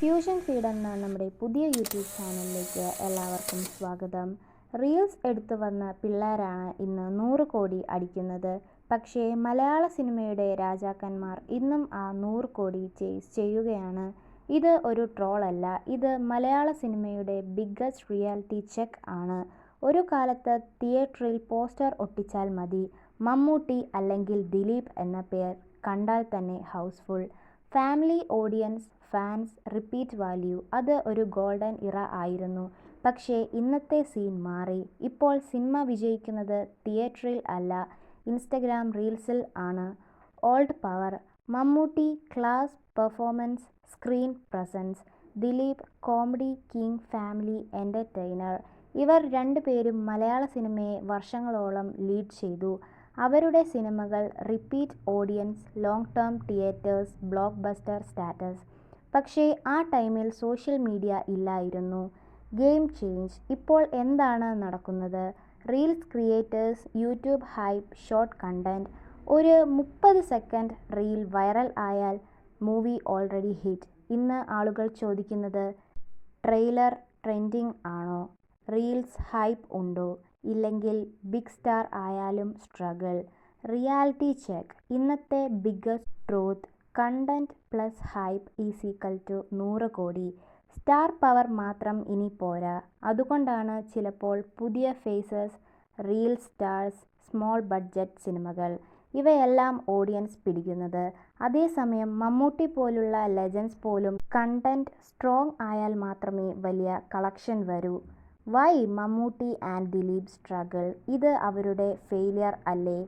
Fusion feed എന്ന നമ്മുടെ പുതിയ യൂട്യൂബ് ചാനലിലേക്ക് എല്ലാവർക്കും സ്വാഗതം. റീൽസ് എടുത്തു വന്ന പിള്ളേരാണ് ഇന്ന് 100 കോടി അടിക്കുന്നത്. പക്ഷേ മലയാള സിനിമയുടെ രാജാക്കന്മാർ ഇന്നും ആ 100 കോടി ചേസ് ചെയ്യുകയാണ്. ഇത് ഒരു ട്രോളല്ല, ഇത് മലയാള സിനിമയുടെ ബിഗ്ഗസ്റ്റ് റിയാലിറ്റി ചെക്ക് ആണ്. ഒരു കാലത്ത് തിയേറ്ററിൽ പോസ്റ്റർ ഒട്ടിച്ചാൽ മതി, മമ്മൂട്ടി അല്ലെങ്കിൽ ദിലീപ് എന്ന പേർ കണ്ടാൽ തന്നെ housefull. Family audience, fans, repeat value, അത് ഒരു ഗോൾഡൻ ഇറ ആയിരുന്നു. പക്ഷേ ഇന്നത്തെ സീൻ മാറി. ഇപ്പോൾ സിനിമ വിജയിക്കുന്നത് തിയേറ്ററിൽ അല്ല, ഇൻസ്റ്റഗ്രാം റീൽസിൽ ആണ്. Old power: Mammootty class performance, screen presence. Dileep comedy king, family entertainer. ഇവർ രണ്ടുപേരും മലയാള സിനിമയെ വർഷങ്ങളോളം ലീഡ് ചെയ്തു. അവരുടെ സിനിമകൾ repeat audience, long term theatres, blockbuster status. പക്ഷേ ആ ടൈമിൽ സോഷ്യൽ മീഡിയ ഇല്ലായിരുന്നു. Game change. ഇപ്പോൾ എന്താണ് നടക്കുന്നത്? Reels creators, YouTube hype, short content. ഒരു 30 സെക്കൻഡ് റീൽ വൈറൽ ആയാൽ മൂവി ഓൾറെഡി ഹിറ്റ്. ഇന്ന് ആളുകൾ ചോദിക്കുന്നത്, ട്രെയിലർ ട്രെൻഡിങ് ആണോ? റീൽസ് ഹൈപ്പ് ഉണ്ടോ? ഇല്ലെങ്കിൽ ബിഗ് സ്റ്റാർ ആയാലും സ്ട്രഗിൾ. Reality check. ഇന്നത്തെ biggest truth: content plus hype is equal to 100 കോടി. സ്റ്റാർ പവർ മാത്രം ഇനി പോരാ. അതുകൊണ്ടാണ് ചിലപ്പോൾ പുതിയ faces, reel stars, small budget സിനിമകൾ, ഇവയെല്ലാം ഓഡിയൻസ് പിടിക്കുന്നത്. അതേസമയം മമ്മൂട്ടി പോലുള്ള ലെജൻസ് പോലും കണ്ടന്റ് സ്ട്രോങ് ആയാൽ മാത്രമേ വലിയ കളക്ഷൻ വരൂ. Why Mammootty and Dileep struggle? ഇത് അവരുടെ ഫെയിലിയർ അല്ലേ?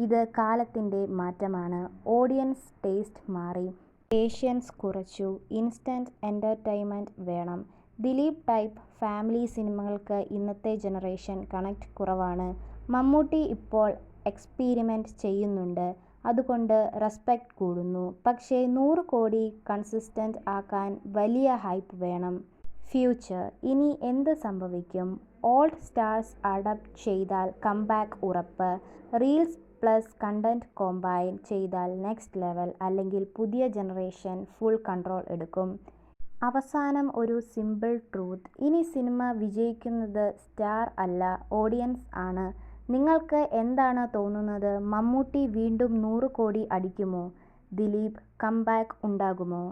ഇത് കാലത്തിൻ്റെ മാറ്റമാണ്. ഓഡിയൻസ് ടേസ്റ്റ് മാറി, പേഷ്യൻസ് കുറച്ചു, ഇൻസ്റ്റന്റ് എൻ്റർടൈൻമെൻറ്റ് വേണം. ദിലീപ് ടൈപ്പ് ഫാമിലി സിനിമകൾക്ക് ഇന്നത്തെ ജനറേഷൻ കണക്ട് കുറവാണ്. മമ്മൂട്ടി ഇപ്പോൾ എക്സ്പീരിമെൻറ്റ് ചെയ്യുന്നുണ്ട്, അതുകൊണ്ട് റെസ്പെക്റ്റ് കൂടുന്നു. പക്ഷേ 100 കോടി കൺസിസ്റ്റന്റ് ആക്കാൻ വലിയ ഹൈപ്പ് വേണം. ഫ്യൂച്ചർ: ഇനി എന്ത് സംഭവിക്കും? ഓൾഡ് സ്റ്റാർസ് അഡപ്റ്റ് ചെയ്താൽ കംബാക്ക് ഉറപ്പ്. റീൽസ് പ്ലസ് കണ്ടന്റ് കോമ്പൈൻ ചെയ്താൽ നെക്സ്റ്റ് ലെവൽ. അല്ലെങ്കിൽ പുതിയ ജനറേഷൻ ഫുൾ കൺട്രോൾ എടുക്കും. അവസാനം ഒരു സിമ്പിൾ ട്രൂത്ത്: ഇനി സിനിമ വിജയിക്കുന്നത് സ്റ്റാർ അല്ല, ഓഡിയൻസ് ആണ്. നിങ്ങൾക്ക് എന്താണ് തോന്നുന്നത്? മമ്മൂട്ടി വീണ്ടും 100 കോടി അടിക്കുമോ? ദിലീപ് കംബാക്ക് ഉണ്ടാകുമോ?